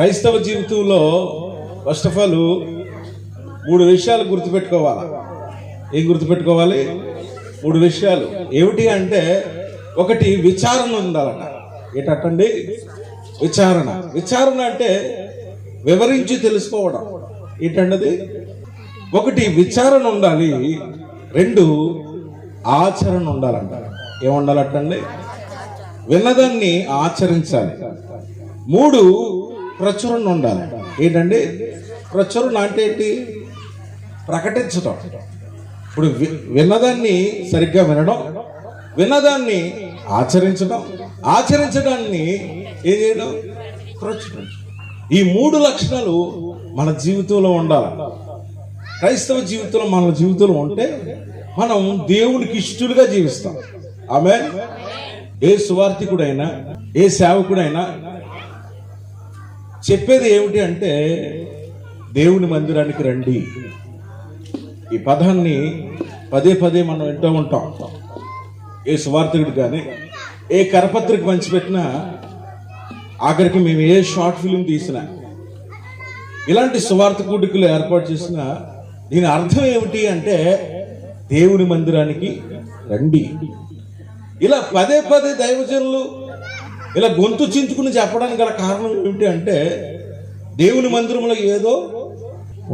క్రైస్తవ జీవితంలో first of all 3 విషయాలు గుర్తుపెట్టుకోవాలి. ఏం గుర్తుపెట్టుకోవాలి? 3 విషయాలు. ఏమిటి అంటే, ఒకటి విచారణ ఉండాలట. ఏంటండి? విచారణ. విచారణ అంటే వివరించి తెలుసుకోవడం. ఏంటండి? ఒకటి విచారణ ఉండాలి, 2 ఆచరణ ఉండాలంట. ఏముండాలటండి? విన్నదాన్ని ఆచరించాలి. 3 ప్రచురణ ఉండాలి. ఏంటండి ప్రచురణ అంటే ఏంటి? ప్రకటించడం. ఇప్పుడు విన్నదాన్ని సరిగ్గా వినడం, విన్నదాన్ని ఆచరించడం, ఆచరించడాన్ని ఏం చేయడం? ప్రచురించడం. ఈ 3 లక్షణాలు మన జీవితంలో ఉండాలి. క్రైస్తవ జీవితంలో మన జీవితంలో ఉంటే మనం దేవునికి ఇష్టలుగా జీవిస్తాం. ఆమేన్. ఏ సువార్థికుడైనా ఏ సేవకుడైనా చెప్పేది ఏమిటి అంటే, దేవుని మందిరానికి రండి. ఈ పదాన్ని పదే పదే మనం వింటూ ఉంటాం. ఏ సువార్థికుడు కానీ ఏ కరపత్రిక పంచిపెట్టినా, ఆఖరికి మేము ఏ షార్ట్ ఫిల్మ్ తీసినా, ఇలాంటి సువార్త కూడికలు ఏర్పాటు చేసినా దీని అర్థం ఏమిటి అంటే, దేవుని మందిరానికి రండి. ఇలా పదే పదే దైవజనులు ఇలా గొంతు చించుకుని చెప్పడానికి గల కారణం ఏమిటి అంటే, దేవుని మందిరంలో ఏదో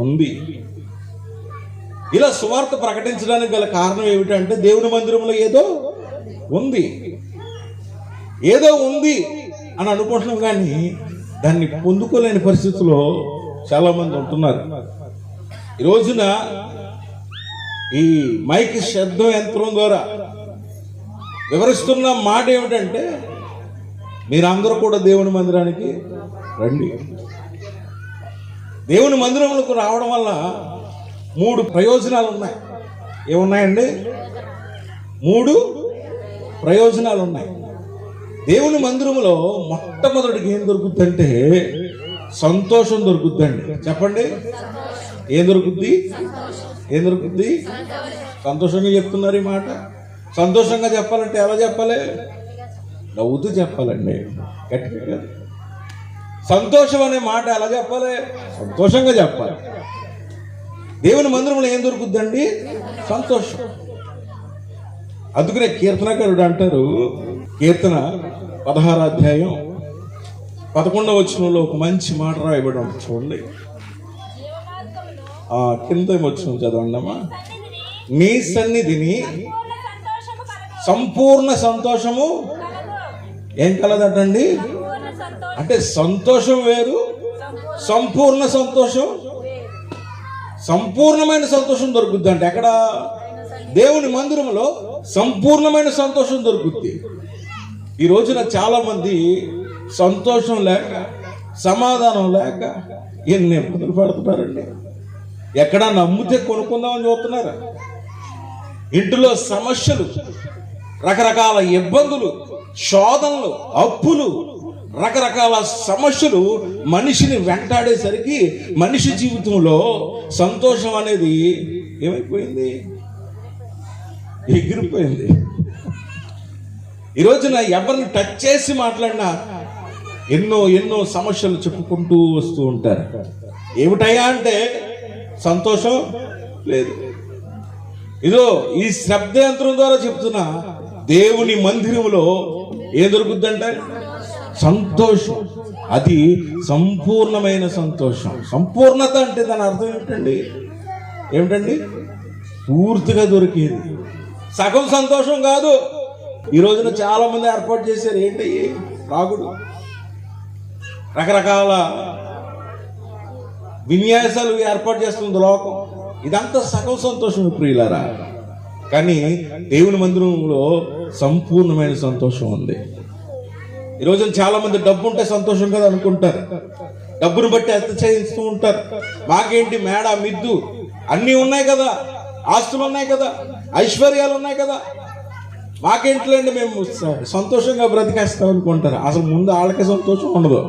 ఉంది. ఇలా సువార్త ప్రకటించడానికి గల కారణం ఏమిటంటే, దేవుని మందిరంలో ఏదో ఉంది. ఏదో ఉంది అని అనుకుంటున్నాం, కానీ దాన్ని పొందుకోలేని పరిస్థితుల్లో చాలా మంది ఉంటున్నారు. ఈ రోజున ఈ మైక్ శబ్ద యంత్రం ద్వారా వివరిస్తున్న మాట ఏమిటంటే, మీరందరూ కూడా దేవుని మందిరానికి రండి. దేవుని మందిరంలోకి రావడం వల్ల 3 ప్రయోజనాలు ఉన్నాయి. ఏమున్నాయండి? 3 ప్రయోజనాలు ఉన్నాయి. దేవుని మందిరంలో మొట్టమొదటికి ఏం దొరుకుద్దంటే, సంతోషం దొరుకుద్దండి. చెప్పండి, ఏం దొరుకుద్ది? ఏం దొరుకుద్ది? సంతోషంగా చెప్తున్నారు ఈ మాట. సంతోషంగా చెప్పాలంటే ఎలా చెప్పాలి? నవ్వుతూ చెప్పాలండి, గట్టిగా కాదు. సంతోషం అనే మాట ఎలా చెప్పాలి? సంతోషంగా చెప్పాలి. దేవుని మందిరంలో ఏం దొరుకుద్దండి? సంతోషం. అందుకనే కీర్తనకారుడు అంటారు, కీర్తన 16వ అధ్యాయం 11వ వచనంలో ఒక మంచి మాట రాయబడి ఉంటుంది. చూడండి, కింద వచనం చదవండి అమ్మా. నీ సన్నిధిని సంపూర్ణ సంతోషము ఏం కలదటండి? అంటే సంతోషం వేరు, సంపూర్ణ సంతోషం. సంపూర్ణమైన సంతోషం దొరుకుద్ది అంటే ఎక్కడ? దేవుని మందిరంలో సంపూర్ణమైన సంతోషం దొరుకుద్ది. ఈ రోజున చాలా మంది సంతోషం లేక, సమాధానం లేక ఎన్ని ఇబ్బందులు పడుతున్నారండి. ఎక్కడ నమ్మితే కొనుక్కుందామని చూస్తున్నారు. ఇంటిలో సమస్యలు, రకరకాల ఇబ్బందులు, శోధనలు, అప్పులు, రకరకాల సమస్యలు మనిషిని వెంటాడేసరికి మనిషి జీవితంలో సంతోషం అనేది ఏమైపోయింది? ఎగిరిపోయింది. ఈ రోజున ఎవరిని టచ్ చేసి మాట్లాడినా ఎన్నో ఎన్నో సమస్యలు చెప్పుకుంటూ వస్తూ ఉంటారు. ఏమిటయ్యా అంటే సంతోషం లేదు. ఇదో ఈ శబ్ద యంత్రం ద్వారా చెప్తున్నా, దేవుని మందిరంలో ఏం దొరుకుద్దంటే సంతోషం. అది సంపూర్ణమైన సంతోషం. సంపూర్ణత అంటే దాని అర్థం ఏమిటండి? ఏమిటండి? పూర్తిగా దొరికేది. సగం సంతోషం కాదు. ఈ రోజున చాలా మంది ఏర్పాటు చేశారు. ఏంటి? రాగుడు, రకరకాల విన్యాసాలు ఏర్పాటు చేస్తుంది లోకం. ఇదంతా సగం సంతోషం ప్రియులారా. కానీ దేవుని మందిరంలో సంపూర్ణమైన సంతోషం ఉంది. ఈ రోజున చాలా మంది డబ్బు ఉంటే సంతోషం కదా అనుకుంటారు. డబ్బును బట్టి హత్య చేయిస్తూ ఉంటారు. మాకేంటి మేడ మిద్దు అన్నీ ఉన్నాయి కదా, ఆస్తులు ఉన్నాయి కదా, ఐశ్వర్యాలు ఉన్నాయి కదా, మాకేంట్లేండి మేము సంతోషంగా బ్రతికేస్తాం అనుకుంటారు. అసలు ముందు వాళ్ళకే సంతోషం ఉండదు.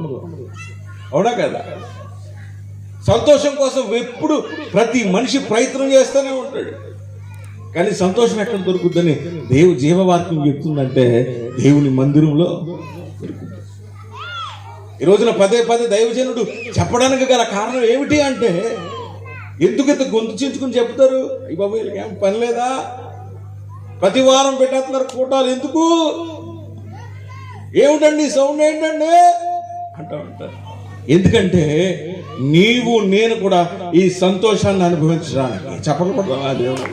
అవునా కదా? సంతోషం కోసం ఎప్పుడు ప్రతి మనిషి ప్రయత్నం చేస్తూనే ఉంటాడు. కానీ సంతోషం ఎక్కడ దొరుకుద్దని జీవవాక్యం చెప్తుందంటే దేవుని మందిరంలో దొరుకుతుంది. ఈ రోజున పదే పదే దైవజనుడు చెప్పడానికి గల కారణం ఏమిటి అంటే, ఎందుకు ఇంత గొంతు చించుకుని చెప్తారు? అయ్యి బాబు వీళ్ళకి ఏం పని లేదా? ప్రతి వారం పెట్టేస్తున్నారు కూటాలు, ఎందుకు? ఏమిటండి సౌండ్ ఏంటండి అంటూ ఉంటారు. ఎందుకంటే నీవు నేను కూడా ఈ సంతోషాన్ని అనుభవించడానికి చెప్పకూడదా? దేవుడు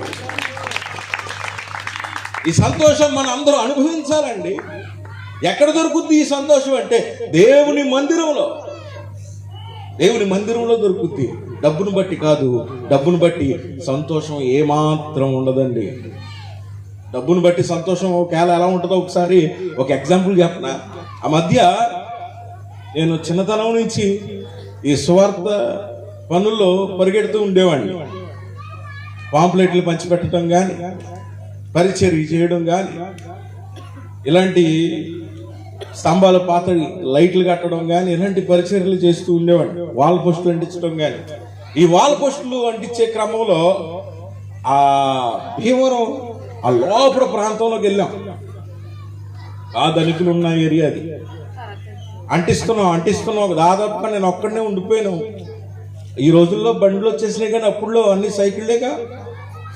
ఈ సంతోషం మనం అందరూ అనుభవించాలండి. ఎక్కడ దొరుకుద్ది ఈ సంతోషం అంటే దేవుని మందిరంలో. దేవుని మందిరంలో దొరుకుద్ది. డబ్బును బట్టి కాదు. డబ్బును బట్టి సంతోషం ఏమాత్రం ఉండదండి. డబ్బును బట్టి సంతోషం ఒకవేళ ఎలా ఉంటుందో ఒకసారి ఒక ఎగ్జాంపుల్ చెప్పనా. ఆ మధ్య నేను చిన్నతనం నుంచి ఈ స్వార్థ పనుల్లో పరిగెడుతూ ఉండేవాడిని. పాంప్లెట్లు పంచిపెట్టడం కానీ, పరిచర్య చేయడం కానీ, ఇలాంటి స్తంభాల పాత లైట్లు కట్టడం కానీ, ఇలాంటి పరిచర్యలు చేస్తూ ఉండేవాడిని. వాల్ పోస్టులు అంటించడం కానీ. ఈ వాల్ పోస్టులు అంటించే క్రమంలో ఆ భీమవరం ఆ లోపల ప్రాంతంలోకి వెళ్ళాం. ఆ ధనికులు ఉన్న ఏరియా అది. అంటిస్తున్నాం దాదాపుగా నేను ఒక్కడనే ఉండిపోయాను. ఈ రోజుల్లో బండ్లు వచ్చేసినాయి కానీ అప్పుడులో అన్ని సైకిళ్ళేగా.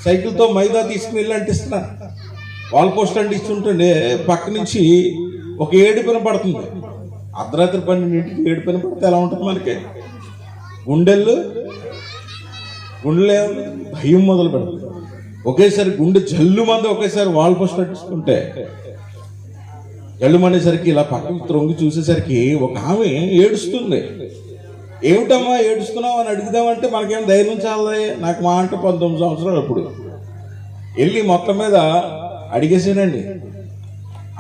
సైకిల్తో మైదా తీసుకుని వెళ్ళి అంటిస్తున్నా. వాల్ పోస్ట్ అంటిస్తుంటుండే పక్క నుంచి ఒక ఏడుపున పడుతుంది. అర్ధరాత్రి 12ంటికి ఏడుపున పడితే ఎలా ఉంటుంది మనకి? గుండెల్లో భయం మొదలు పెడుతుంది. ఒకేసారి గుండె జల్లు మంది ఒకేసారి వాల్ పోస్ట్ అంటిస్తుంటే జల్లుమనేసరికి ఇలా పక్కకు త్రొంగి చూసేసరికి ఒక ఆమె ఏడుస్తుంది. ఏమిటమ్మా ఏడుస్తున్నావు అని అడుగుదామంటే మనకేం ధైర్యం చాలే. నాకు మా అంటే 19 సంవత్సరాలు. అప్పుడు వెళ్ళి మొత్తం మీద అడిగేసానండి.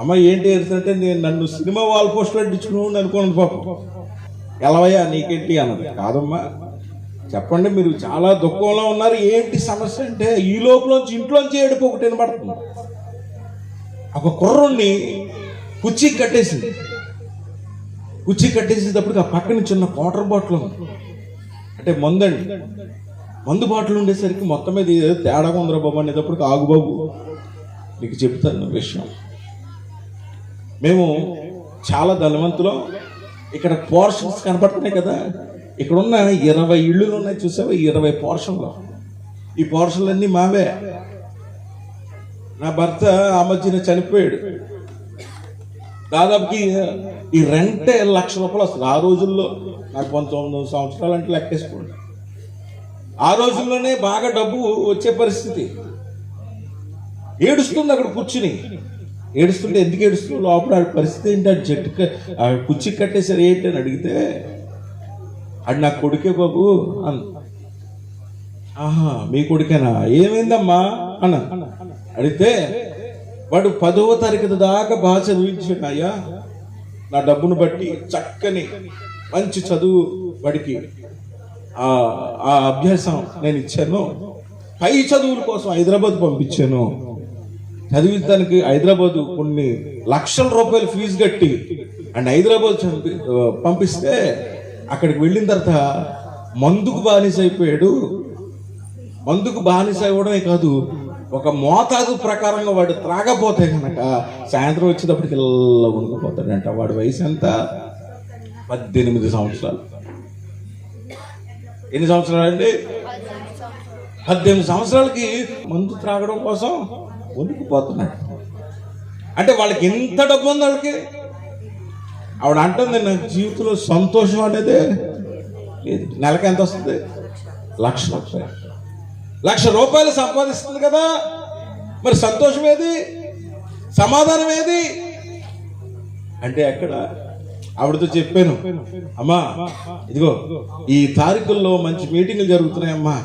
అమ్మ ఏంటి ఏడుస్తుంటే, నేను నన్ను సినిమా వాల్ పోస్టర్ అంటించుకున్నాను అనుకోండి పాపం. ఎలవయ్యా నీకేంటి అన్నది. కాదమ్మా చెప్పండి, మీరు చాలా దుఃఖంలో ఉన్నారు, ఏంటి సమస్య అంటే, ఈ లోపలోంచి ఇంట్లోంచి ఏడుపు ఒకటి వినపడుతుంది. ఒక కుర్రుణ్ణి కుర్చీ కట్టేసేటప్పటికి ఆ పక్కన చిన్న వాటర్ బాటిల్ ఉంది. అంటే మందు బాటిల్ ఉండేసరికి మొత్తం మీద ఏదో తేడా ఉందరా బాబు అనేటప్పటికి, ఆగు బాబు నీకు చెప్తాను విషయం. మేము చాలా ధనవంతులం. ఇక్కడ పోర్షన్స్ కనపడుతున్నాయి కదా, ఇక్కడ ఉన్న 20 ఇళ్ళు ఉన్నాయి చూసావా, 20 పోర్షన్లు. ఈ పోర్షన్లన్నీ మావే. నా భర్త ఆ మధ్యన చనిపోయాడు. దాదాపుకి ఈ రెంటే ₹1,00,000 వస్తుంది. ఆ రోజుల్లో నాకు 19 సంవత్సరాలు అంటే లెక్కేసుకోండి. ఆ రోజుల్లోనే బాగా డబ్బు వచ్చే పరిస్థితి. ఏడుస్తుంది అక్కడ కూర్చుని. ఏడుస్తుంటే ఎందుకు ఏడుస్తుంది లోపల పరిస్థితి ఏంటి? అది చెట్టు కుర్చీ కట్టేసారు ఏంటి అని అడిగితే, అది నా కొడుకే బాబు అన్న. ఆహా మీ కొడుకేనా, ఏమైందమ్మా అన్న అడిగితే, వాడు 10వ తరగతి దాకా బాగా చదివించాడు అయ్యా. నా డబ్బును బట్టి చక్కని మంచి చదువు వాడికి ఆ అభ్యాసం నేను ఇచ్చాను. పై చదువుల కోసం హైదరాబాద్ పంపించాను. చదివించడానికి హైదరాబాద్ కొన్ని ₹1,00,000 ఫీజు కట్టి అండ్ హైదరాబాద్ పంపిస్తే అక్కడికి వెళ్ళిన తర్వాత మందుకు బానిస అయిపోయాడు. మందుకు బానిస అవ్వడమే కాదు, ఒక మోతాదు ప్రకారంగా వాడు త్రాగపోతే కనుక సాయంత్రం వచ్చేటప్పటికి ఇలా ఉనికిపోతాడంట. వాడి వయసు ఎంత? 18 సంవత్సరాలు. ఎన్ని సంవత్సరాలు అండి? 18 సంవత్సరాలకి మందు త్రాగడం కోసం ఉనికిపోతున్నాడు. అంటే వాళ్ళకి ఎంత డబ్బు ఉంది వాళ్ళకి. ఆవిడ అంటుంది, నా జీవితంలో సంతోషం అనేది లేదు. నెలకి ఎంత వస్తుంది? ₹1,00,000. ₹1,00,000 సంపాదిస్తుంది కదా, మరి సంతోషం ఏది? సమాధానం ఏది అంటే ఎక్కడ? ఆవిడతో చెప్పాను, అమ్మా ఇదిగో ఈ తారీఖుల్లో మంచి మీటింగ్లు జరుగుతున్నాయమ్మా,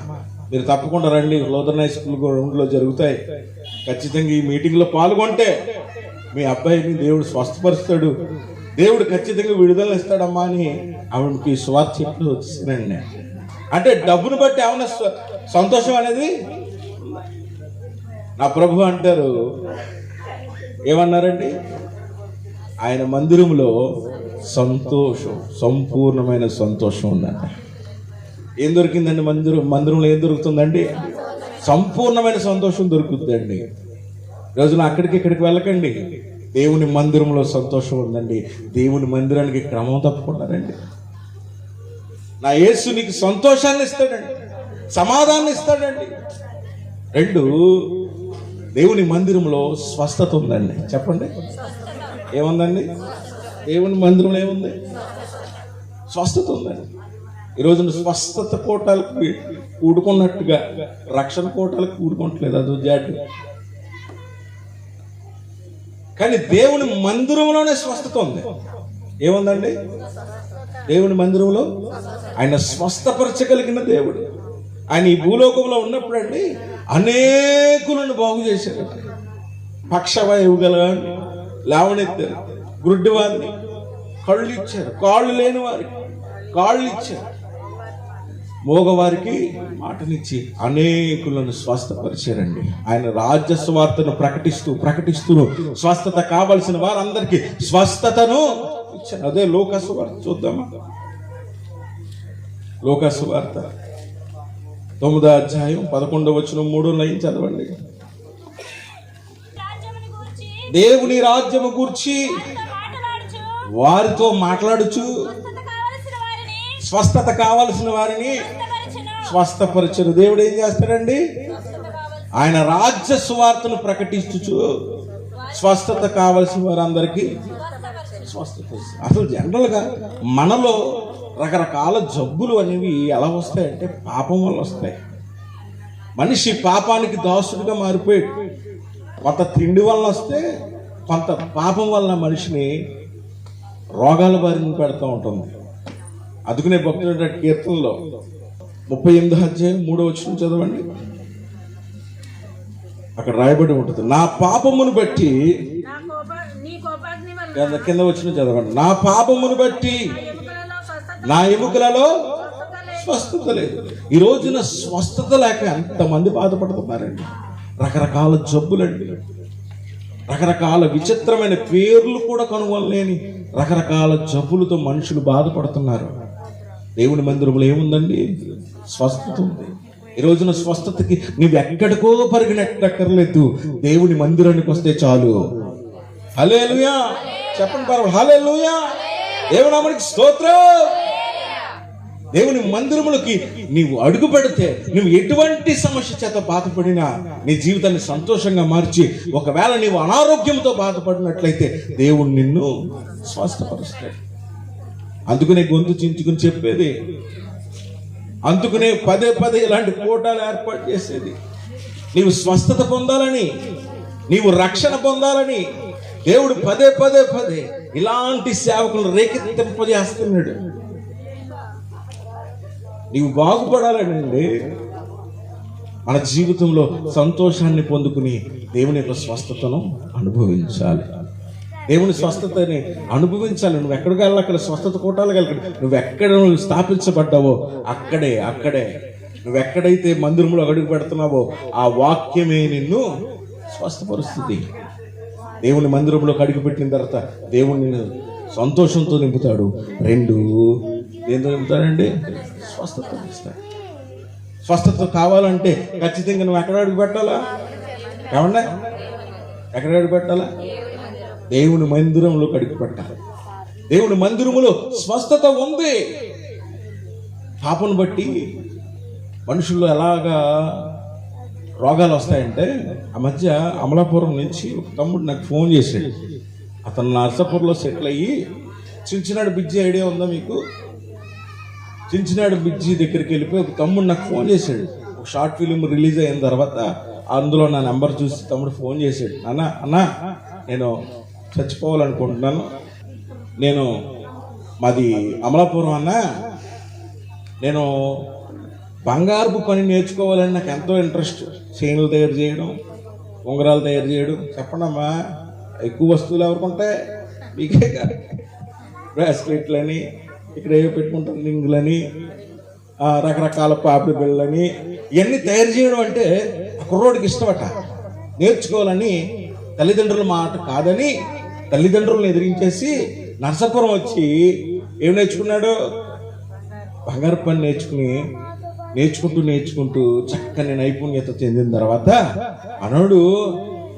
మీరు తప్పకుండా రండి. లోదర్ హై స్కూల్ గ్రౌండ్లో జరుగుతాయి. ఖచ్చితంగా ఈ మీటింగ్లో పాల్గొంటే మీ అబ్బాయిని దేవుడు స్వస్థపరుస్తాడు, దేవుడు ఖచ్చితంగా విడుదల ఇస్తాడమ్మా అని ఆవిడకి స్వార్థ చెప్పి వచ్చేసానండి. అంటే డబ్బును బట్టి ఏమన్నా సంతోషం అనేది? నా ప్రభు అంటారు, ఏమన్నారండి? ఆయన మందిరంలో సంతోషం, సంపూర్ణమైన సంతోషం ఉందంట. ఏం దొరికిందండి? మందిరంలో ఏం దొరుకుతుందండి? సంపూర్ణమైన సంతోషం దొరుకుతుందండి. రోజున అక్కడికి ఇక్కడికి వెళ్ళకండి. దేవుని మందిరంలో సంతోషం ఉందండి. దేవుని మందిరానికి క్రమం తప్పకుండా రండి. నా యేసు నీకు సంతోషాన్ని ఇస్తాడండి, సమాధానాన్ని ఇస్తాడండి. 2, దేవుని మందిరంలో స్వస్థత ఉందండి. చెప్పండి, ఏముందండి? దేవుని మందిరంలో ఏముంది? స్వస్థత ఉందండి. ఈరోజు స్వస్థత కోటాలకు కూడుకున్నట్టుగా రక్షణ కోటాలకు కూడుకుంటలేదు, అదో జాటి. కానీ దేవుని మందిరంలోనే స్వస్థత ఉంది. ఏముందండి? దేవుని మందిరంలో ఆయన స్వస్థపరచగలిగిన దేవుడు. ఆయన ఈ భూలోకంలో ఉన్నప్పుడు అండి అనేకులను బాగు చేశాడు. పక్షవాయువు గలవాడిని లేవనెత్తారు, గుడ్డివారిని కళ్ళు ఇచ్చారు, కాళ్ళు లేని వారికి కాళ్ళు ఇచ్చారు, మోగవారికి మాటనిచ్చి అనేకులను స్వస్థపరిచారండి. ఆయన రాజ్య సువార్తను ప్రకటిస్తూ స్వస్థత కావలసిన వారందరికీ స్వస్థతను ఇచ్చారు. అదే లోకాసు వార్త. చూద్దామా? లోకాసు వార్త 9వ అధ్యాయం 11వ వచనం 3వ లైన్ చదవండి. దేవుని రాజ్యము గూర్చి వారితో మాట్లాడుచు స్వస్థత కావలసిన వారిని స్వస్థపరచరు. దేవుడు ఏం చేస్తాడండి? ఆయన రాజ్య సువార్తను ప్రకటిస్తూ స్వస్థత కావలసిన వారందరికీ స్వస్థత. అసలు జనరల్గా మనలో రకరకాల జబ్బులు అనేవి ఎలా వస్తాయంటే పాపం వల్ల వస్తాయి. మనిషి పాపానికి దాసుడిగా మారిపోయాడు. కొంత తిండి వల్ల వస్తే, కొంత పాపం వల్ల మనిషిని రోగాల బారిన పెడుతూ ఉంటుంది. అందుకనే భక్తుడు కీర్తనలో 38వ అధ్యాయం 3వ వచనం చదవండి. అక్కడ రాయబడి ఉంటుంది, నా పాపమును బట్టి, కింద వచ్చిన చదవండి, నా పాపమును బట్టి నా ఎముకలలో స్వస్థత లేదు. ఈ రోజున స్వస్థత లేక ఎంతమంది బాధపడుతున్నారండి. రకరకాల జబ్బులండి, రకరకాల విచిత్రమైన పేర్లు కూడా కనుగొనలేని రకరకాల జబ్బులతో మనుషులు బాధపడుతున్నారు. దేవుని మందిరంలో ఏముందండి? స్వస్థత ఉంది. ఈ రోజున స్వస్థతకి నువ్వు ఎక్కడికో పరిగెనక్కర్లేదు, దేవుని మందిరానికి వస్తే చాలు. హల్లెలూయా చెప్పండి, పర్వాలేదు. హల్లెలూయా, దేవుని నామానికి స్తోత్రం. దేవుని మందిరములకి నీవు అడుగు పెడితే నువ్వు ఎటువంటి సమస్య చేత బాధపడినా నీ జీవితాన్ని సంతోషంగా మార్చి, ఒకవేళ నీవు అనారోగ్యంతో బాధపడినట్లయితే దేవుడు నిన్ను స్వస్థపరుస్తాడు. అందుకనే గొంతు చించుకుని చెప్పేది, అందుకనే పదే ఇలాంటి కోటాలు ఏర్పాటు చేసేది. నీవు స్వస్థత పొందాలని, నీవు రక్షణ పొందాలని దేవుడు పదే ఇలాంటి సేవకులను రేకెత్తింపజేస్తున్నాడు. నీవు బాగుపడాలండి. మన జీవితంలో సంతోషాన్ని పొందుకుని దేవుని యొక్క స్వస్థతను అనుభవించాలి. దేవుని స్వస్థతని అనుభవించాలి. నువ్వు ఎక్కడికి వెళ్ళాలి, అక్కడ స్వస్థత కోటాలు వెళ్ళి నువ్వు ఎక్కడ స్థాపించబడ్డావో అక్కడే నువ్వు ఎక్కడైతే మందిరంలో అడుగు పెడుతున్నావో ఆ వాక్యమే నిన్ను స్వస్థపరుస్తుంది. దేవుని మందిరంలోకి అడుగు పెట్టిన తర్వాత దేవుడు నిన్ను సంతోషంతో నింపుతాడు. 2 ఏంతో నింపుతాడండి? స్వస్థత ఇస్తాడు. స్వస్థత కావాలంటే ఖచ్చితంగా నువ్వు ఎక్కడ అడుగు పెట్టాలా? ఏమన్నా ఎక్కడ అడుగు పెట్టాలా? దేవుని మందిరంలోకి అడుగు పెట్టాలి. దేవుని మందిరములో స్వస్థత ఉంది. పాపను బట్టి మనుషుల్లో ఎలాగా రోగాలు వస్తాయంటే, ఆ మధ్య అమలాపురం నుంచి ఒక తమ్ముడు నాకు ఫోన్ చేశాడు. అతను నర్సాపూర్లో సెటిల్ అయ్యి చించినాడు బ్రిడ్జి ఐడియా ఉందా మీకు? చించినాడు బ్రిడ్జి దగ్గరికి వెళ్ళిపోయి ఒక తమ్ముడు నాకు ఫోన్ చేశాడు. ఒక షార్ట్ ఫిలిం రిలీజ్ అయిన తర్వాత అందులో నా నెంబర్ చూసి తమ్ముడు ఫోన్ చేశాడు, అన్నా నేను చచ్చిపోవాలనుకుంటున్నాను, నేను మాది అమలాపురం అన్నా, నేను బంగారపు పని నేర్చుకోవాలని నాకు ఎంతో ఇంట్రెస్ట్. చైన్లు తయారు చేయడం, ఉంగరాలు తయారు చేయడం. చెప్పండి అమ్మా, ఎక్కువ వస్తువులు ఎవరికి ఉంటాయి? మీకే కాదు. బ్రాస్లెట్లని, ఇక్కడ ఏవో పెట్టుకుంటారు రింగులని, రకరకాల పాపిడి బిళ్ళని, ఇవన్నీ తయారు చేయడం అంటే ఆ కుర్రోడికి ఇష్టమట. నేర్చుకోవాలని తల్లిదండ్రుల మాట కాదని తల్లిదండ్రులను ఎదిరించేసి నర్సాపురం వచ్చి ఏం నేర్చుకున్నాడు? బంగారు పని నేర్చుకుంటూ చక్కని నైపుణ్యత చెందిన తర్వాత అనోడు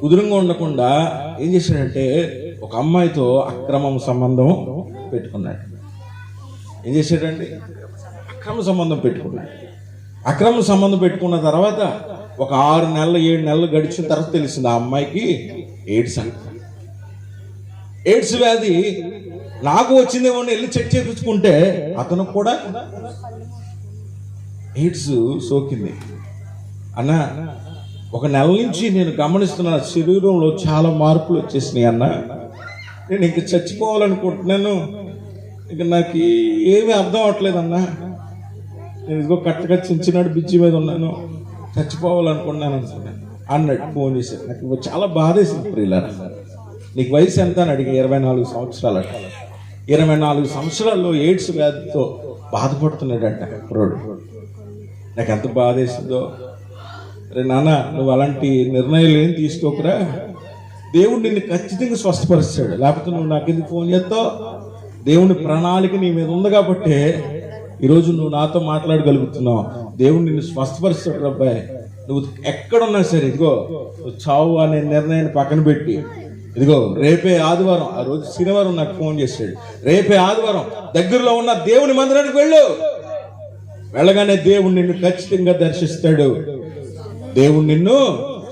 కుదురంగా ఉండకుండా ఏం చేశాడంటే ఒక అమ్మాయితో అక్రమం సంబంధం పెట్టుకున్నాడు. ఏం చేశాడండి? అక్రమ సంబంధం పెట్టుకున్నాడు. అక్రమ సంబంధం పెట్టుకున్న తర్వాత ఒక 6 నెలలు 7 నెలలు గడిచిన తర్వాత తెలిసింది ఆ అమ్మాయికి ఎయిడ్స్ అంట. ఎయిడ్స్ వ్యాధి నాకు వచ్చిందేమో వెళ్ళి చెక్ చేయించుకుంటే అతను కూడా ఎయిడ్స్ సోకింది. అన్న, ఒక నెల నుంచి నేను గమనిస్తున్న శరీరంలో చాలా మార్పులు వచ్చేసినాయి అన్న. నేను ఇంక చచ్చిపోవాలనుకుంటున్నాను. ఇక నాకు ఏమీ అర్థం అవట్లేదన్నా. నేను ఇదిగో కట్టగా చించినాడు బిజ్జి మీద ఉన్నాను, చచ్చిపోవాలనుకున్నాను అనుకున్నాను అన్నట్టు ఫోన్ చేశాను. నాకు చాలా బాధేసింది. ప్రియులారా, నీకు వయసు ఎంత అని అడిగి 24 సంవత్సరాలు అట. 24 సంవత్సరాల్లో ఎయిడ్స్ వ్యాధితో బాధపడుతున్నాడంట కుర్రోడు. నాకు ఎంత బాధేసిందో. రే నాన్న, నువ్వు అలాంటి నిర్ణయాలు ఏం తీసుకోకురా. దేవుడు నిన్ను ఖచ్చితంగా స్వస్థపరుస్తాడు. లేకపోతే నువ్వు నాకు ఎందుకు ఫోన్ చేస్తావు? దేవుని ప్రణాళిక నీ మీద ఉంది కాబట్టి ఈరోజు నువ్వు నాతో మాట్లాడగలుగుతున్నావు. దేవుడు నిన్ను స్వస్థపరుస్తాడు. అబ్బాయి, నువ్వు ఎక్కడున్నా సరే ఇదిగో నువ్వు చావు అనే నిర్ణయాన్ని పక్కన పెట్టి ఇదిగో రేపే ఆదివారం, ఆ రోజు శనివారం నాకు ఫోన్ చేశాడు. రేపే ఆదివారం దగ్గరలో ఉన్న దేవుని మందిరానికి వెళ్ళు. వెళ్ళగానే దేవుడు నిన్ను ఖచ్చితంగా దర్శిస్తాడు, దేవుడు నిన్ను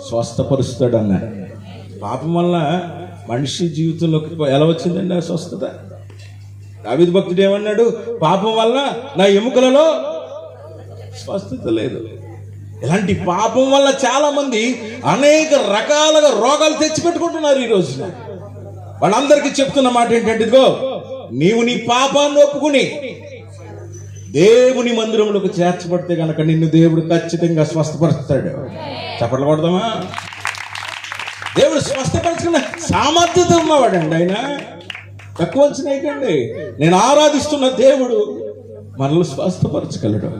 స్వస్థపరుస్తాడు అన్నాడు. పాపం వల్ల మనిషి జీవితంలోకి ఎలా వచ్చిందండి ఆ స్వస్థత? దావీదు భక్తుడు ఏమన్నాడు? పాపం వల్ల నా ఎముకలలో స్వస్థత లేదు. ఇలాంటి పాపం వల్ల చాలా మంది అనేక రకాలుగా రోగాలు తెచ్చిపెట్టుకుంటున్నారు ఈ రోజున. వాళ్ళందరికీ చెప్తున్న మాట ఏంటంటే, ఇదిగో నీవు నీ పాపాన్ని ఒప్పుకుని దేవుని మందిరంలోకి చేర్చబడితే కనుక నిన్ను దేవుడు ఖచ్చితంగా స్వస్థపరుస్తాడు. చప్పట్లు కొడదామా? దేవుడు స్వస్థపరచుకున్న సామర్థ్యత ఉన్నవాడండి ఆయన. తక్కువ అంచనాయకండి. నేను ఆరాధిస్తున్న దేవుడు మనల్ని స్వస్థపరచగలడు.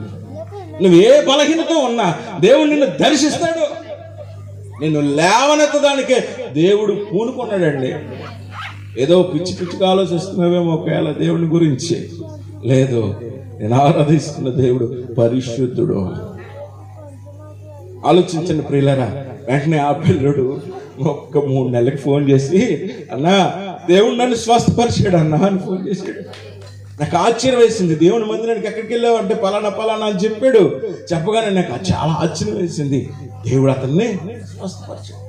నువ్వు ఏ బలహీనత ఉన్నా దేవుడు నిన్ను దర్శిస్తాడు. నిన్ను లేవనెత్తడానికే దేవుడు పూనుకున్నాడండి. ఏదో పిచ్చి పిచ్చిగా ఆలోచిస్తున్నావేమో ఒకవేళ దేవుని గురించి. లేదు, నేను ఆరాధిస్తున్న దేవుడు పరిశుద్ధుడు. ఆలోచించండి ప్రియులారా. వెంటనే ఆ పిల్లడు ఒక్క 3 నెలలకు ఫోన్ చేసి, అన్నా దేవుడు నన్ను స్వస్థపరిచాడు అన్నా అని ఫోన్ చేశాడు. నాకు ఆశ్చర్యం వేసింది. దేవుని మందిరానికి ఎక్కడికి వెళ్ళావు అంటే పలానా పలానా అని చెప్పాడు. చెప్పగానే నాకు చాలా ఆశ్చర్యం వేసింది. దేవుడు అతన్ని స్వస్థపరిచాడు.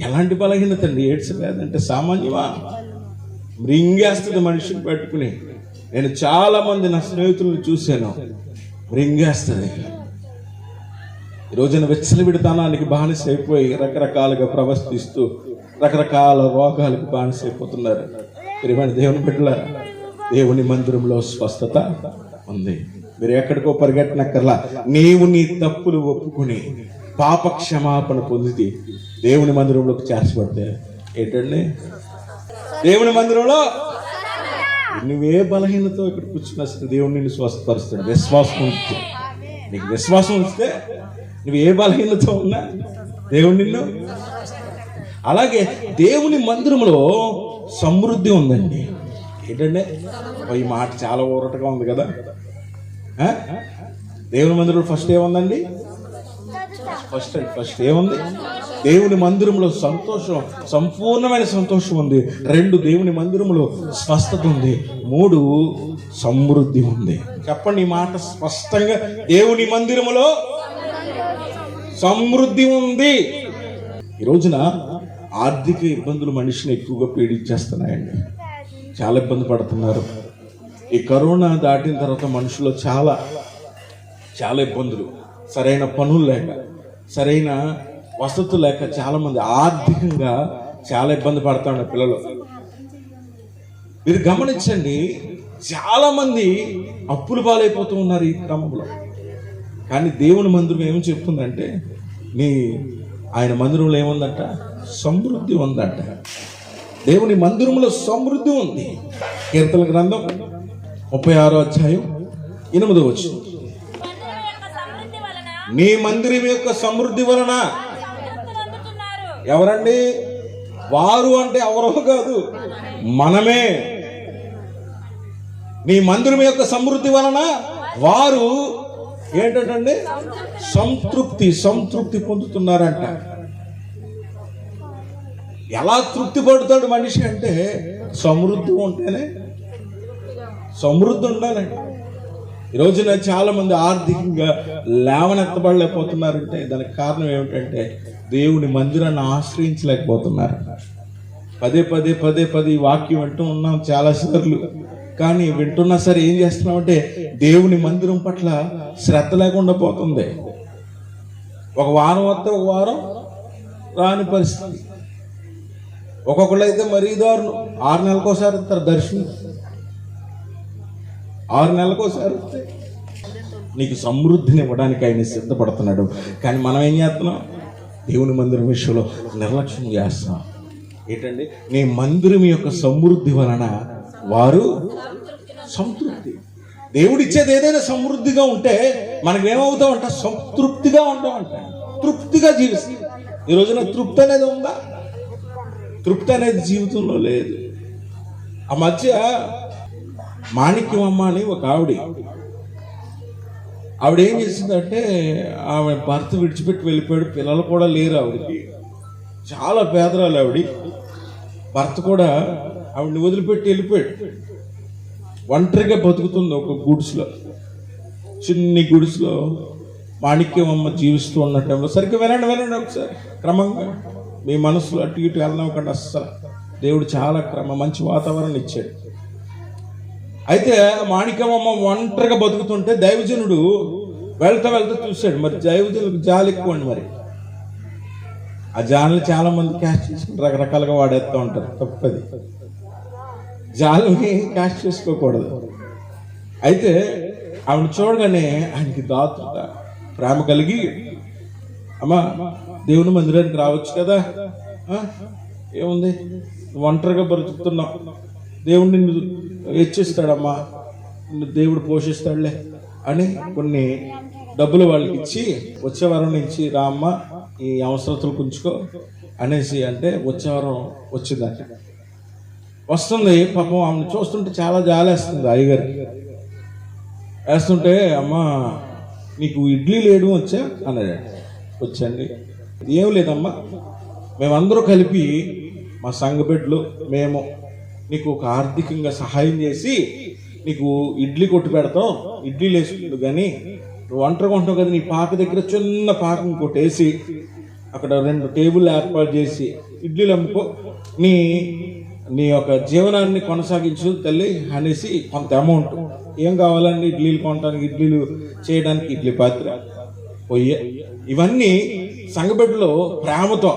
ఎలాంటి బలహీనత అండి ఎయిడ్స్ వ్యాధి సామాన్యమా? మృంగేస్తుంది మనిషిని పట్టుకుని. నేను చాలా మంది నా స్నేహితులను చూశాను, మృంగేస్తుంది. ఈ రోజున విచ్చలవిడితనానికి బానిస అయిపోయి రకరకాలుగా ప్రవర్తిస్తూ రకరకాల రోగాలకు బానిస అయిపోతున్నారు. ప్రియమైన దేవుని బిడ్డలారా, దేవుని మందిరంలో స్వస్థత ఉంది. మీరు ఎక్కడికో పరిగెట్టనక్కర్లా. నీవు నీ తప్పులు ఒప్పుకుని పాప క్షమాపణ పొందితే దేవుని మందిరంలోకి చేర్చబడితే ఏంటండి? దేవుని మందిరంలో నువ్వే బలహీనతో ఇక్కడ కూర్చున్నా సరే దేవుడు నిన్ను స్వస్థపరుస్తాడు. విశ్వాసం ఉంచితే, నీకు విశ్వాసం ఉంచితే నువ్వు ఏ బలహీనతో ఉన్నా దేవుడు నిన్ను. అలాగే దేవుని మందిరంలో సమృద్ధి ఉందండి. ఏంటంటే ఈ మాట చాలా ఊరటగా ఉంది కదా. దేవుని మందిరంలో ఫస్ట్ ఏముందండి? ఫస్ట్ ఏముంది? దేవుని మందిరంలో సంతోషం, సంపూర్ణమైన సంతోషం ఉంది. 2 దేవుని మందిరంలో స్వస్థత ఉంది. 3 సమృద్ధి ఉంది. చెప్పండి ఈ మాట స్పష్టంగా. దేవుని మందిరములో సమృద్ధి ఉంది. ఈ రోజున ఆర్థిక ఇబ్బందులు మనిషిని ఎక్కువగా పీడించేస్తున్నాయండి. చాలా ఇబ్బంది పడుతున్నారు. ఈ కరోనా దాటిన తర్వాత మనుషులు చాలా ఇబ్బందులు. సరైన పనులు లేక, సరైన వసతులు లేక చాలామంది ఆర్థికంగా చాలా ఇబ్బంది పడుతున్నారు పిల్లలు. మీరు గమనించండి, చాలామంది అప్పులు పాలైపోతూ ఉన్నారు ఈ క్రమంలో. కానీ దేవుని మందిరం ఏమని చెప్తుందంటే, ఆయన మందిరంలో ఏముందంట? సమృద్ధి ఉందంట. దేవుని మందిరంలో సమృద్ధి ఉంది. కీర్తన గ్రంథం 36వ అధ్యాయం 8వ వచనం. నీ మందిరం యొక్క సమృద్ధి వలన. ఎవరండి వారు? అంటే ఎవరో కాదు, మనమే. నీ మందిరం యొక్క సమృద్ధి వలన వారు ఏంటంటే సంతృప్తి పొందుతున్నారంట. ఎలా తృప్తి పడుతాడు మనిషి అంటే సమృద్ధి ఉంటేనే, సమృద్ధి ఉండాలండి. ఈ రోజున చాలా మంది ఆర్థికంగా లేవనెత్తబడలేకపోతున్నారంటే దానికి కారణం ఏమిటంటే దేవుని మందిరాన్ని ఆశ్రయించలేకపోతున్నారు. పదే పదే పదే పదే ఈ వాక్యం వింటూ ఉన్నాం చాలాసార్లు, కానీ వింటున్నా సరే ఏం చేస్తున్నామంటే దేవుని మందిరం పట్ల శ్రద్ధ లేకుండా పోతుంది. ఒక వారం వస్తే ఒక వారం రాని పరిస్థితి. ఒక్కొక్కళ్ళు అయితే మరీ దారుణం, 6 నెలలకోసారి వస్తారు దర్శనం, 6 నెలలకోసారి వస్తే. నీకు సమృద్ధిని ఇవ్వడానికి ఆయన సిద్ధపడుతున్నాడు. కానీ మనం ఏం చేస్తున్నాం? దేవుని మందిరం విషయంలో నిర్లక్ష్యం చేస్తున్నాం. ఏంటండి? నీ మందిరం యొక్క సమృద్ధి వలన వారు సంతృప్తి. దేవుడిచ్చేది ఏదైనా సమృద్ధిగా ఉంటే మనకు ఏమవుతామంట? సంతృప్తిగా ఉంటామంట, తృప్తిగా జీవిస్తాం. ఈ రోజున తృప్తి అనేది ఉందా? తృప్తి అనేది జీవితంలో లేదు. ఆ మధ్య మాణిక్యమమ్మ అని ఒక ఆవిడ ఏం చేసిందంటే, ఆమె భర్త విడిచిపెట్టి వెళ్ళిపోయాడు, పిల్లలు కూడా లేరు ఆవిడకి, చాలా పేదరాలు ఆవిడ. భర్త కూడా ఆవిడని వదిలిపెట్టి వెళ్ళిపోయాడు. ఒంటరిగా బతుకుతుంది ఒక గుడిసెలో, చిన్ని గుడిసెలో మాణిక్యమమ్మ జీవిస్తూ ఉన్న టైంలో. సరిగ్గా వినండి ఒకసారి క్రమంగా, మీ మనసులో అటు ఇటు వెళ్ళనివ్వకండి అస్సలు. దేవుడు చాలా మంచి వాతావరణం ఇచ్చాడు. అయితే మాణిక్యమమ్మ ఒంటరిగా బతుకుతుంటే దైవజనుడు వెళ్తా చూశాడు. మరి దైవజనులకు జాలి ఎక్కువండి. మరి ఆ జాలిని చాలా మంది క్యాష్ చేసుకుని రకరకాలుగా వాడేస్తూ ఉంటారు. తప్పది, జాలిని క్యాష్ చేసుకోకూడదు. అయితే ఆవిడ చూడగానే ఆయనకి దాతృత, ప్రేమ కలిగి, అమ్మా దేవుని మందిరానికి రావచ్చు కదా, ఏముంది ఒంటరిగా బ్రతుకుతున్నావు, దేవుడు నిన్ను హెచ్చిస్తాడమ్మా, నిన్ను దేవుడు పోషిస్తాడులే అని కొన్ని డబ్బులు వాళ్ళకి ఇచ్చి వచ్చే వారం నుంచి రా అమ్మ ఈ అవసరతలు ఉంచుకో అనేసి అంటే వచ్చే వారం వచ్చిందంట. వస్తుంది, పాపం ఆమెను చూస్తుంటే చాలా జాలేస్తుంది అయ్యగారికి. వేస్తుంటే అమ్మ నీకు ఇడ్లీ లేడు వచ్చా అన్నాడు. వచ్చండి. ఏం లేదమ్మా, మేమందరూ కలిపి మా సంఘ బిడ్డలు మేము నీకు ఒక ఆర్థికంగా సహాయం చేసి నీకు ఇడ్లీ కొట్టి పెడతాం, ఇడ్లీలు వేసుకుంటు. కానీ నువ్వు ఒంటరిగా ఉంటావు కదా, నీ పాక దగ్గర చిన్న పాకం కొట్టేసి అక్కడ 2 టేబుల్ ఏర్పాటు చేసి ఇడ్లీలు అమ్ముకో, నీ యొక్క జీవనాన్ని కొనసాగించు తల్లి అనేసి కొంత అమౌంట్. ఏం కావాలండి? ఇడ్లీలు కొనడానికి, ఇడ్లీలు చేయడానికి ఇడ్లీ పాత్ర, పొయ్యి, ఇవన్నీ సంఘబిడ్డలో ప్రేమతో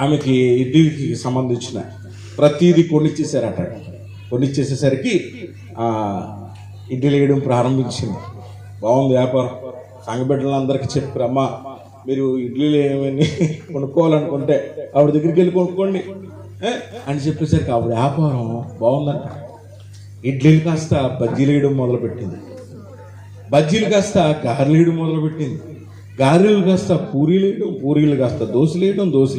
ఆమెకి ఇడ్లీకి సంబంధించిన ప్రతిదీ కొనిచ్చేసారట. కొనిచ్చేసేసరికి ఇడ్లీలు వేయడం ప్రారంభించింది. బాగుంది వ్యాపారం. సంఘబిడ్డలందరికీ చెప్పారు, అమ్మ మీరు ఇడ్లీలు ఏమని కొనుక్కోవాలనుకుంటే ఆవిడ దగ్గరికి వెళ్ళి కొనుక్కోండి అని చెప్పేసరికి ఆవిడ వ్యాపారం బాగుందంట. ఇడ్లీలు కాస్త బజ్జీలు వేయడం మొదలుపెట్టింది, బజ్జీలు కాస్త గారెలు వేయడం మొదలుపెట్టింది, గారెలు కాస్త పూరీలు వేయడం, పూరీలు కాస్త దోశలు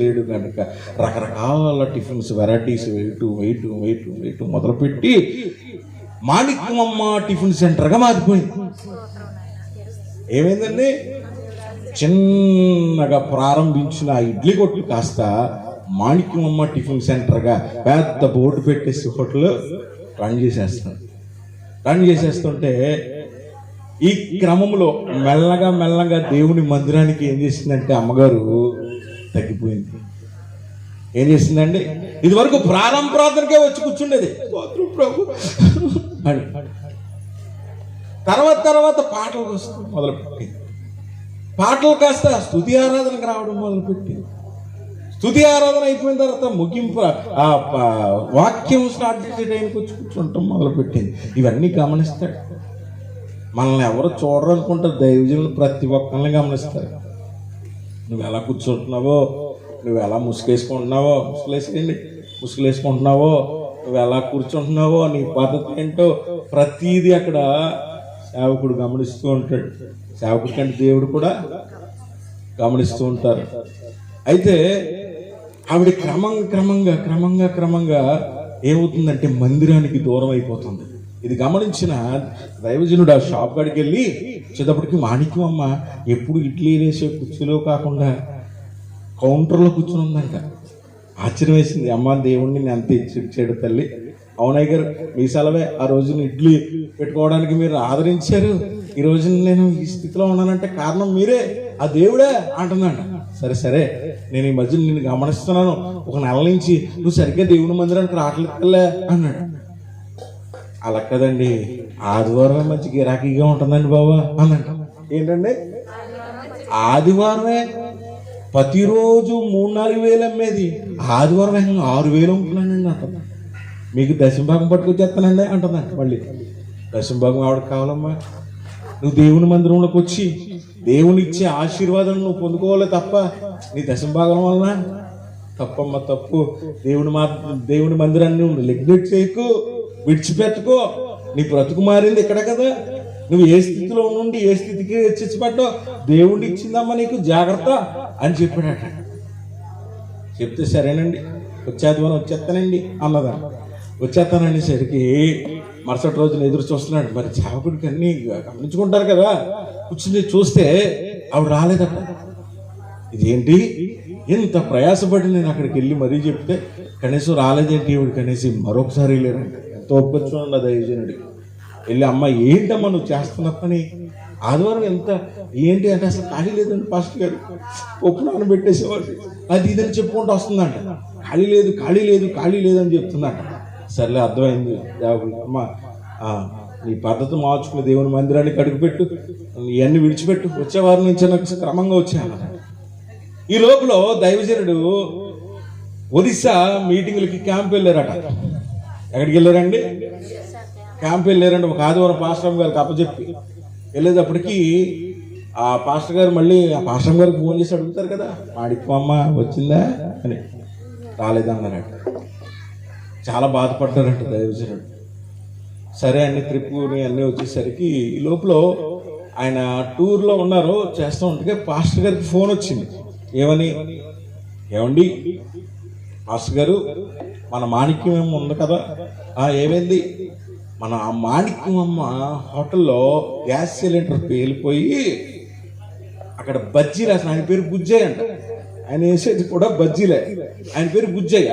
వేయడం కనుక రకరకాల టిఫిన్స్ వెరైటీస్ వేయటం మొదలుపెట్టి మాణిక్యమమ్మ టిఫిన్ సెంటర్గా మారిపోయింది. ఏమైందండి? చిన్నగా ప్రారంభించిన ఇడ్లీ కొట్లు కాస్త మాణిక్యమమ్మ టిఫిన్ సెంటర్గా పెద్ద బోర్డు పెట్టేసి హోటల్ రన్ చేసేస్తుంటే ఈ క్రమంలో మెల్లగా దేవుని మందిరానికి ఏం చేసిందంటే అమ్మగారు తగ్గిపోయింది. ఏం చేసిందండి? ఇది వరకు ప్రారంభ ప్రార్థనకే వచ్చి కూర్చుండేది అని. తర్వాత పాటలు వస్తూ మొదలుపెట్టింది. పాటలు కాస్త స్తుతి ఆరాధనకు రావడం మొదలుపెట్టింది. స్తుతి ఆరాధన అయిపోయిన తర్వాత ముగింపు వాక్యం స్టార్ట్ చేసే టైంకి వచ్చి కూర్చుంటాం మొదలుపెట్టింది. ఇవన్నీ గమనిస్తాడు. మనల్ని ఎవరు చూడరు అనుకుంటారు, దైవజనులు ప్రతి ఒక్కరిని గమనిస్తారు. నువ్వు ఎలా కూర్చుంటున్నావో, నువ్వు ఎలా ముసుగేసుకుంటున్నావో, ముసుగులేసుకుంటున్నావో, నువ్వు ఎలా కూర్చుంటున్నావో, నీ పద్ధతి ఏంటో ప్రతీది అక్కడ సేవకుడు గమనిస్తూ ఉంటాడు. సేవకుడి కంటే దేవుడు కూడా గమనిస్తూ ఉంటారు. అయితే ఆవిడ క్రమంగా ఏమవుతుందంటే మందిరానికి దూరం అయిపోతుంది. ఇది గమనించిన దైవజనుడు ఆ షాప్ కాడికి వెళ్ళి వచ్చేటప్పటికి మాణిక్యమమ్మ ఎప్పుడు ఇడ్లీ వేసే కుర్చీలో కాకుండా కౌంటర్లో కూర్చుని ఉందంట. ఆశ్చర్యం వేసింది. అమ్మ, దేవుణ్ణి నేను అంత ఇచ్చాడు తల్లి. అవునయ్య గారు, మీ సెలవే. ఆ రోజున ఇడ్లీ పెట్టుకోవడానికి మీరు ఆదరించారు. ఈ రోజున నేను ఈ స్థితిలో ఉన్నానంటే కారణం మీరే, ఆ దేవుడే అంటున్నాడు. సరే సరే, నేను ఈ మధ్య నిన్ను గమనిస్తున్నాను, ఒక నెల నుంచి నువ్వు సరిగ్గా దేవుని మందిరానికి రావట్లేదులే అన్నాడు. అలా కదండి, ఆదివారం మంచి గిరాకీగా ఉంటుందండి బాబా అన్నాడు. ఏంటండి, ఆదివారమే ప్రతిరోజు 3-4 వేలు అమ్మేది, ఆదివారం 6,000 అమ్ముతున్నానండి అంటుంది. మీకు దశంభాగం పట్టుకొచ్చేస్తానండి అంటుందండి. మళ్ళీ దశంభాగం ఆవిడకి కావాలమ్మా, నువ్వు దేవుని మందిరంలోకి వచ్చి దేవుని ఇచ్చే ఆశీర్వాదం నువ్వు పొందుకోవాలి తప్ప నీ దశంభాగం వలన తప్పమ్మా, తప్పు. దేవుని మందిరాన్ని నువ్వు నెగ్లెక్ట్ చేయకు, విడిచిపెట్టుకో. నీ బ్రతుకు మారింది ఇక్కడ కదా. నువ్వు ఏ స్థితిలో నుండి ఏ స్థితికి హెచ్చించబడ్డావు, దేవుడిని ఇచ్చిందమ్మా నీకు, జాగ్రత్త అని చెప్పాడట. చెప్తే సరేనండి, వచ్చేస్తానండి అన్నదా. వచ్చేస్తాననేసరికి మరుసటి రోజున ఎదురు చూస్తున్నాడు. మరి చావకుడికి అన్ని గమనించుకుంటారు కదా. కూర్చుని చూస్తే ఆవిడ రాలేదట. ఇదేంటి, ఇంత ప్రయాసపడి నేను అక్కడికి వెళ్ళి మరీ చెప్తే కనీసం రాలేదేంటి ఈవిడికి అనేసి మరొకసారి వెళ్ళారంట. ఎంతో ఒప్పొచ్చుండ దైవజనుడికి వెళ్ళి, అమ్మ ఏంటమ్మా నువ్వు చేస్తున్న పని, ఆదివారం ఎంత ఏంటి అంటే అసలు ఖాళీ లేదండి పాస్టర్ గారు, పప్పు నానబెట్టేసేవాడు, అది ఇదని చెప్పుకుంటూ వస్తుందంట. ఖాళీ లేదు అని చెప్తుందంట. సర్లే, అర్థమైంది. అమ్మ, నీ పద్ధతి మార్చుకుని దేవుని మందిరానికి అడుగుపెట్టు, ఇవన్నీ విడిచిపెట్టు, వచ్చేవారి నుంచి నాకు క్రమంగా వచ్చాను. ఈ లోపల దైవజనుడు ఒరిస్సా మీటింగులకి క్యాంప్ వెళ్ళారట. ఎక్కడికి వెళ్ళారండి? క్యాంప్ వెళ్ళారండి. ఒక ఆదివారం పాస్టర్ గారికి అప్పచెప్పి వెళ్ళేటప్పటికి ఆ పాస్టర్ గారు మళ్ళీ ఆ పాస్టర్ గారికి ఫోన్ చేసి అడుగుతారు కదా, మాడికమ్మ వచ్చిందా అని. రాలేదన్నారట. చాలా బాధపడ్డారంట దైవజనుడు. సరే అన్ని ట్రిప్పుని అన్నీ వచ్చేసరికి ఈ లోపల ఆయన టూర్లో ఉన్నారు, చేస్తూ ఉంటే పాస్టర్ గారికి ఫోన్ వచ్చింది. ఏమండి పాస్టర్ గారు, మన మాణిక్యం ఉంది కదా, ఏమైంది, మన ఆ మాణిక్యం అమ్మ హోటల్లో గ్యాస్ సిలిండర్ పేలిపోయి అక్కడ బజ్జీలు, అసలు ఆయన పేరు బుజ్జయ్య అంట, ఆయన వేసేది కూడా బజ్జీలే, ఆయన పేరు బుజ్జయ్య.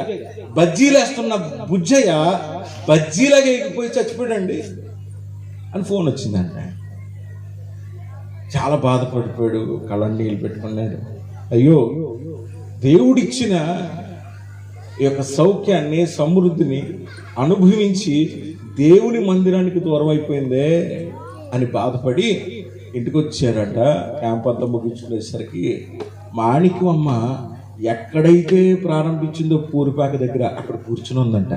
బజ్జీలు వేస్తున్న బుజ్జయ్య బజ్జీలాగా ఎగిపోయి చచ్చిపోయాడండి అని ఫోన్ వచ్చిందంట. చాలా బాధపడిపోయాడు, కళ్ళన్నీళ్ళు పెట్టుకున్నాడు. అయ్యో, దేవుడిచ్చిన ఈ యొక్క సౌఖ్యాన్ని, సమృద్ధిని అనుభవించి దేవుని మందిరానికి దూరం అయిపోయిందే అని బాధపడి ఇంటికి వచ్చారట. క్యాంప్ అంతా ముగించుకునేసరికి మాణిక్యమ్మ ఎక్కడైతే ప్రారంభించిందో పూరిపాక దగ్గర అక్కడ కూర్చుని ఉందంట.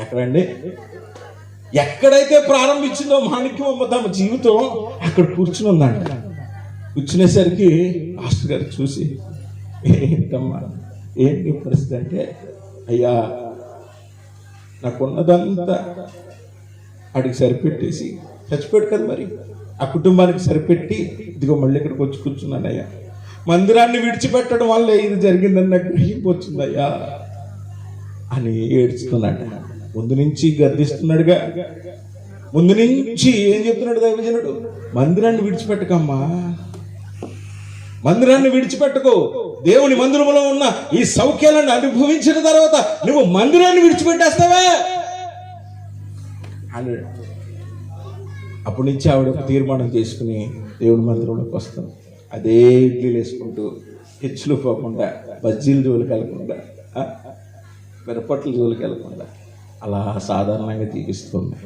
ఎక్కడండి? ఎక్కడైతే ప్రారంభించిందో మాణిక్యమ్మ తమ జీవితం అక్కడ కూర్చుని ఉందంట. కూర్చునేసరికి మాస్టర్ గారు చూసి, ఏంటమ్మా ఏంటి పరిస్థితి అంటే, అయ్యా నాకున్నదంతా వాడికి సరిపెట్టేసి చచ్చిపోయాడు కదా, మరి ఆ కుటుంబానికి సరిపెట్టి ఇదిగో మళ్ళీ ఇక్కడికి వచ్చి కూర్చున్నానయ్యా, మందిరాన్ని విడిచిపెట్టడం వల్ల ఇది జరిగిందని నాకు గ్రహింపు వచ్చిందయ్యా అని ఏడ్చుతున్నాడు. ముందు నుంచి గర్దిస్తున్నాడుగా, ముందు నుంచి ఏం చెప్తున్నాడు దైవజనుడు, మందిరాన్ని విడిచిపెట్టకమ్మా, మందిరాన్ని విడిచిపెట్టుకో. దేవుని మందిరంలో ఉన్న ఈ సౌఖ్యాలను అనుభవించిన తర్వాత నువ్వు మందిరాన్ని విడిచిపెట్టేస్తావే అన్నాడు. అప్పటి నుంచి ఆవిడ ఒక తీర్మానం చేసుకుని దేవుని మందిరంలోకి వస్తాం. అదే ఇడ్లీలు వేసుకుంటూ, హెచ్చులు పోకుండా, బజ్జీలు జోలికి వెళ్ళకుండా, మిరపట్ల జోలికి వెళ్ళకుండా అలా సాధారణంగా జీవిస్తుంది.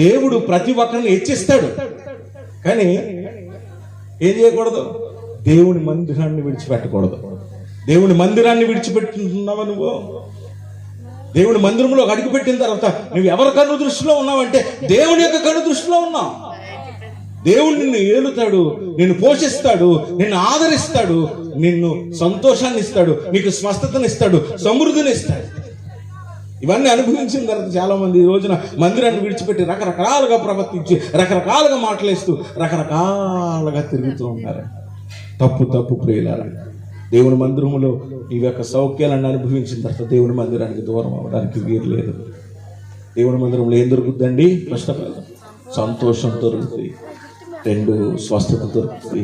దేవుడు ప్రతి ఒక్కరిని హెచ్చిస్తాడు, కానీ ఏం చేయకూడదు, దేవుని మందిరాన్ని విడిచిపెట్టకూడదు. దేవుని మందిరాన్ని విడిచిపెట్టుతున్నావా నువ్వు? దేవుని మందిరంలో అడుగుపెట్టిన తర్వాత నువ్వు ఎవరి కన్ను దృష్టిలో ఉన్నావంటే దేవుని యొక్క కన్ను దృష్టిలో ఉన్నావు. దేవుడు నిన్ను ఏలుతాడు, నిన్ను పోషిస్తాడు, నిన్ను ఆదరిస్తాడు, నిన్ను సంతోషాన్ని ఇస్తాడు, నీకు స్వస్థతని ఇస్తాడు, సమృద్ధిని ఇస్తాడు. ఇవన్నీ అనుభవించిన తర్వాత చాలా మంది ఈ రోజున మందిరాన్ని విడిచిపెట్టి రకరకాలుగా ప్రవర్తించి, రకరకాలుగా మాటలేస్తూ, రకరకాలుగా తిరుగుతూ ఉన్నారు. తప్పు ప్రియులారా. దేవుని మందిరములో ఈ యొక్క సౌఖ్యాలను అనుభవించిన తర్వాత దేవుని మందిరానికి దూరం అవ్వడానికి వీలు లేదు. దేవుని మందిరంలో ఏం దొరుకుతుందండి? ఫస్ట్ ఆఫ్ ఆల్ సంతోషం దొరుకుతుంది, 2 స్వస్థత దొరుకుతుంది,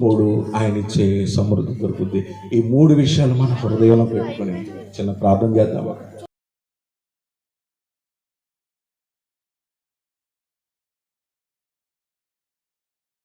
మూడు ఆయన ఇచ్చే సమృద్ధి దొరుకుద్ది. ఈ మూడు విషయాలు మన హృదయంలో పెట్టుకొని చిన్న ప్రార్థన చేద్దామా?